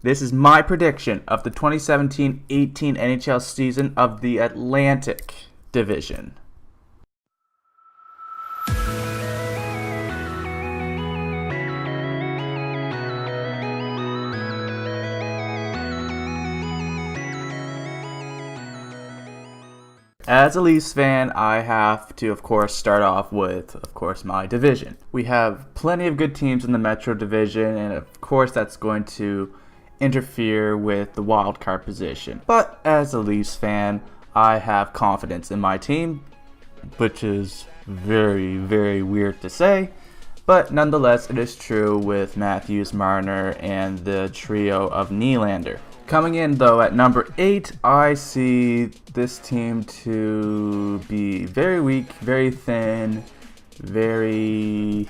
This is my prediction of the 2017-18 NHL season of the Atlantic Division. As a Leafs fan, I have to, of course, start off with, my division. We have plenty of good teams in the Metro Division, and of course that's going to interfere with the wild card position. But as a Leafs fan, I have confidence in my team, which is very, very weird to say. But nonetheless, it is true with Matthews, Marner, and the trio of Nylander. Coming in, though, at number 8, I see this team to be very weak, very thin, very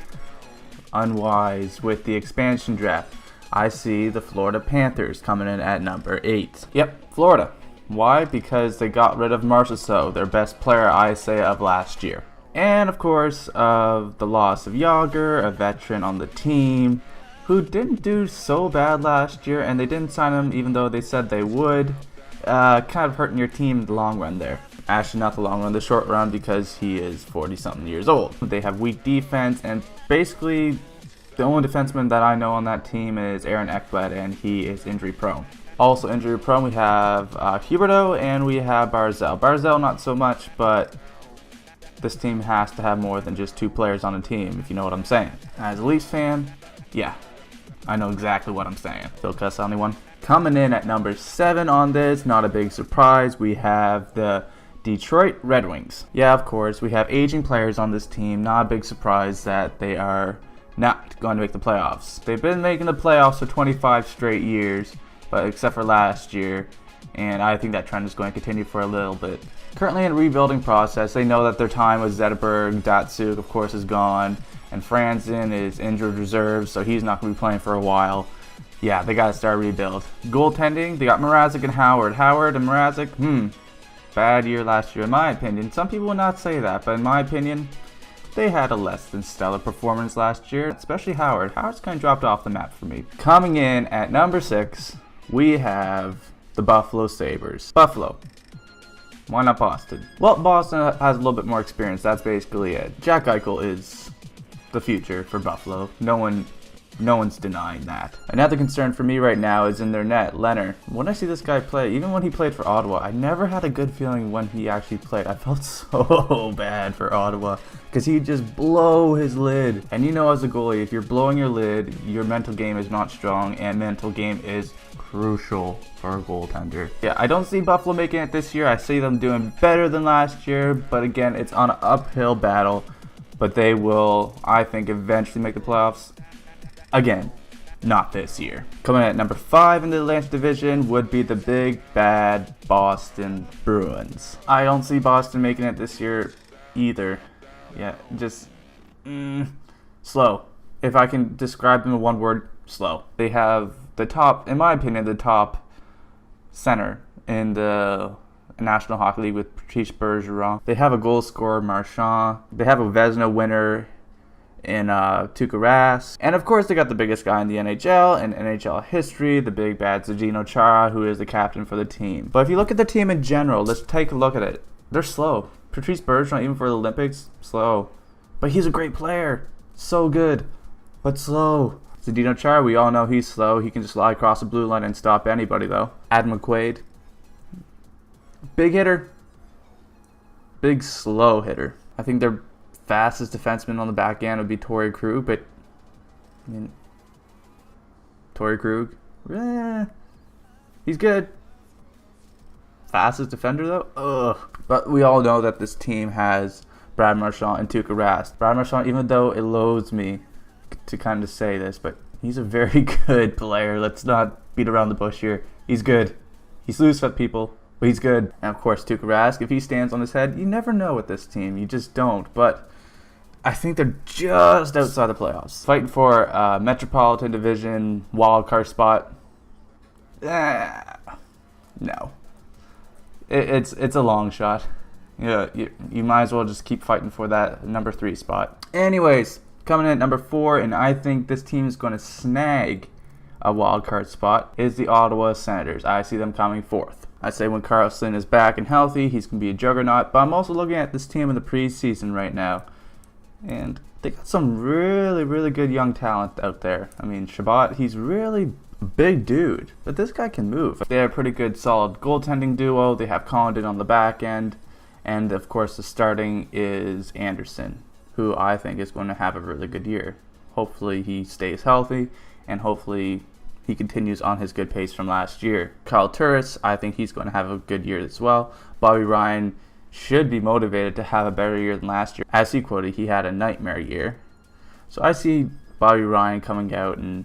unwise with the expansion draft. I see the Florida Panthers coming in at number 8. Yep, Florida. Why? Because they got rid of Marchessault, their best player, I say, of last year. And, of course, of the loss of Yager, a veteran on the team, who didn't do so bad last year, and they didn't sign him even though they said they would. Kind of hurting your team in the long run there. Actually, not the long run, the short run, because he is 40-something years old. They have weak defense, and basically the only defenseman that I know on that team is Aaron Ekblad, and he is injury prone. Also injury prone, we have Huberdeau and we have Barzal. Barzal not so much, but this team has to have more than just 2 players on a team, if you know what I'm saying. As a Leafs fan, yeah, I know exactly what I'm saying. Phil Cuss, anyone? Coming in at number 7 on this, not a big surprise, we have the Detroit Red Wings. Yeah, of course, we have aging players on this team. Not a big surprise that they are not going to make the playoffs. They've been making the playoffs for 25 straight years, but except for last year, and I think that trend is going to continue for a little bit. Currently in a rebuilding process, they know that their time with Zetterberg, Datsuk, of course, is gone, and Franzen is injured reserve, so he's not going to be playing for a while. Yeah, they got to start a rebuild. Goaltending, they got Mrazek and Howard. Howard and Mrazek, bad year last year in my opinion. Some people would not say that, but in my opinion, they had a less than stellar performance last year, especially Howard. Howard's kind of dropped off the map for me. Coming in at number 6, we have the Buffalo Sabres. Buffalo. Why not Boston? Well, Boston has a little bit more experience. That's basically it. Jack Eichel is the future for Buffalo. No one's denying that. Another concern for me right now is in their net, Leonard. When I see this guy play, even when he played for Ottawa, I never had a good feeling when he actually played. I felt so bad for Ottawa because he'd just blow his lid. And you know, as a goalie, if you're blowing your lid, your mental game is not strong, and mental game is crucial for a goaltender. Yeah, I don't see Buffalo making it this year. I see them doing better than last year, but again, it's on an uphill battle. But they will, I think, eventually make the playoffs. Again, not this year. Coming in at number 5 in the Atlantic Division would be the big, bad Boston Bruins. I don't see Boston making it this year either. Yeah, just slow. If I can describe them in one word, slow. They have the top, in my opinion, the top center in the National Hockey League with Patrice Bergeron. They have a goal scorer, Marchand. They have a Vezina winner in Tuukka Rask. And of course, they got the biggest guy in the NHL and NHL history, the big bad Zdeno Chara, who is the captain for the team. But if you look at the team in general, let's take a look at it. They're slow. Patrice Bergeron, even for the Olympics, slow. But he's a great player. So good, but slow. Zdeno Chara, we all know he's slow. He can just slide across the blue line and stop anybody, though. Adam McQuaid, big hitter, big slow hitter. I think their fastest defenseman on the back end would be Torrey Krug, but I mean, Torrey Krug, he's good. Fastest defender though, ugh. But we all know that this team has Brad Marchand and Tuukka Rask. Brad Marchand, even though it loathes me to kind of say this, but he's a very good player. Let's not beat around the bush here. He's good. He's loose with people, but he's good. And of course, Tuukka Rask, if he stands on his head, you never know with this team. You just don't. But I think they're just outside the playoffs. Fighting for a Metropolitan Division wildcard spot. No. It's a long shot. Yeah, you might as well just keep fighting for that number 3 spot. Anyways, coming in at number 4, and I think this team is going to snag a wild card spot is the Ottawa Senators. I see them coming fourth. I say when Carlson is back and healthy, he's going to be a juggernaut. But I'm also looking at this team in the preseason right now, and they got some really, really good young talent out there. I mean, Shabbat, he's really a big dude, but this guy can move. They have a pretty good, solid goaltending duo. They have Condon on the back end, and of course the starting is Anderson, who I think is going to have a really good year. Hopefully he stays healthy, and hopefully he continues on his good pace from last year. Kyle Turris, I think he's going to have a good year as well. Bobby Ryan should be motivated to have a better year than last year. As he quoted, he had a nightmare year. So I see Bobby Ryan coming out and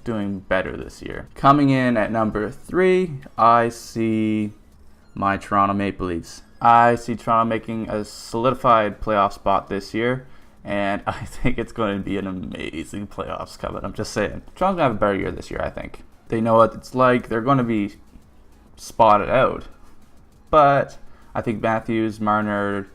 doing better this year. Coming in at number 3, I see my Toronto Maple Leafs. I see Toronto making a solidified playoff spot this year, and I think it's going to be an amazing playoffs coming. I'm just saying. Toronto's going to have a better year this year, I think. They know what it's like. They're going to be spotted out. But I think Matthews, Marner,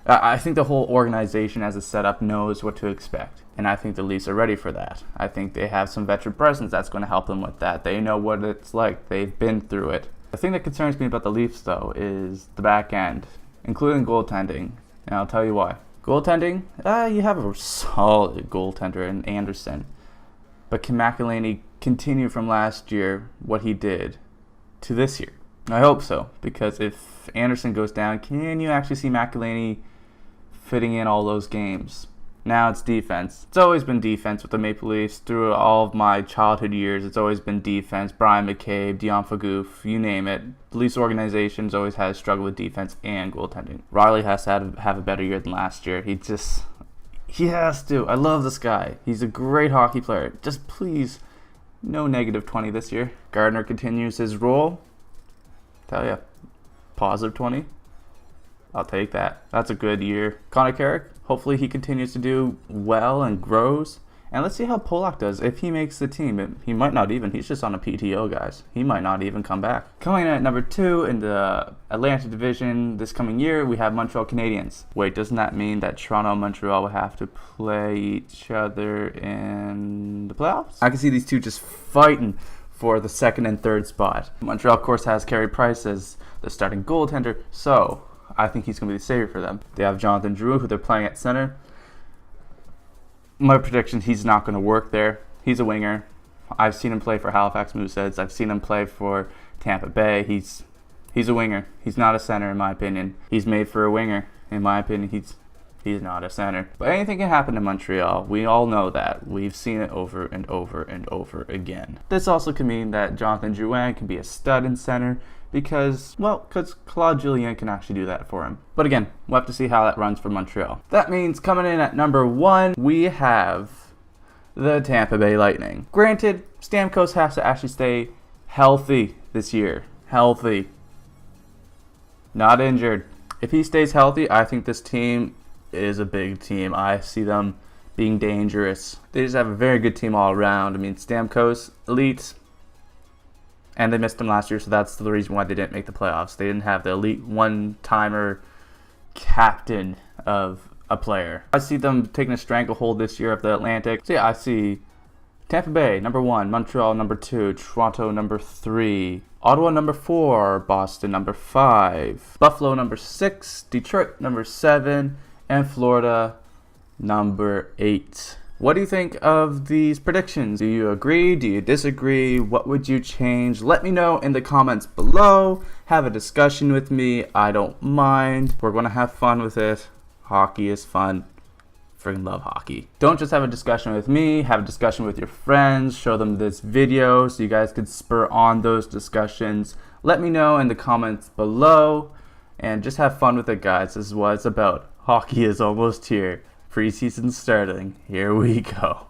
I think the whole organization as a setup knows what to expect. And I think the Leafs are ready for that. I think they have some veteran presence that's going to help them with that. They know what it's like. They've been through it. The thing that concerns me about the Leafs, though, is the back end, including goaltending. And I'll tell you why. Goaltending, you have a solid goaltender in Anderson. But can McElhinney continue from last year what he did to this year? I hope so, because if Anderson goes down, can you actually see McElhinney fitting in all those games? Now it's defense. It's always been defense with the Maple Leafs. Through all of my childhood years, it's always been defense. Brian McCabe, Dion Fagoof, you name it. The Leafs organizations always had to struggle with defense and goaltending. Riley has to have a better year than last year. He has to. I love this guy. He's a great hockey player. Just please, no negative 20 this year. Gardner continues his role. Tell ya, positive 20. I'll take that. That's a good year. Connor Carrick, hopefully he continues to do well and grows. And let's see how Polak does. If he makes the team, he might not even. He's just on a PTO, guys. He might not even come back. Coming in at number 2 in the Atlantic Division this coming year, we have Montreal Canadiens. Wait, doesn't that mean that Toronto and Montreal will have to play each other in the playoffs? I can see these two just fighting for the 2nd and 3rd spot. Montreal, of course, has Carey Price as the starting goaltender, so I think he's going to be the savior for them. They have Jonathan Drouin, who they're playing at center. My prediction, he's not going to work there. He's a winger. I've seen him play for Halifax Mooseheads. I've seen him play for Tampa Bay. He's a winger. He's not a center, in my opinion. He's made for a winger. In my opinion, he's not a center. But anything can happen in Montreal. We all know that. We've seen it over and over and over again. This also can mean that Jonathan Drouin can be a stud in center because Claude Julien can actually do that for him. But again, we'll have to see how that runs for Montreal. That means coming in at number 1, we have the Tampa Bay Lightning. Granted, Stamkos has to actually stay healthy this year. Healthy. Not injured. If he stays healthy, I think this team is a big team. I see them being dangerous. They just have a very good team all around. I mean, Stamkos, elite, and they missed him last year, so that's the reason why they didn't make the playoffs. They didn't have the elite one-timer captain of a player. I see them taking a stranglehold this year of the Atlantic. So yeah, I see Tampa Bay, number 1, Montreal, number 2, Toronto, number 3, Ottawa, number 4, Boston, number 5, Buffalo, number 6, Detroit, number 7, and Florida, number 8. What do you think of these predictions? Do you agree? Do you disagree? What would you change? Let me know in the comments below. Have a discussion with me. I don't mind. We're going to have fun with it. Hockey is fun. Freaking love hockey. Don't just have a discussion with me. Have a discussion with your friends. Show them this video so you guys could spur on those discussions. Let me know in the comments below. And just have fun with it, guys. This is what it's about. Hockey is almost here. Preseason starting. Here we go.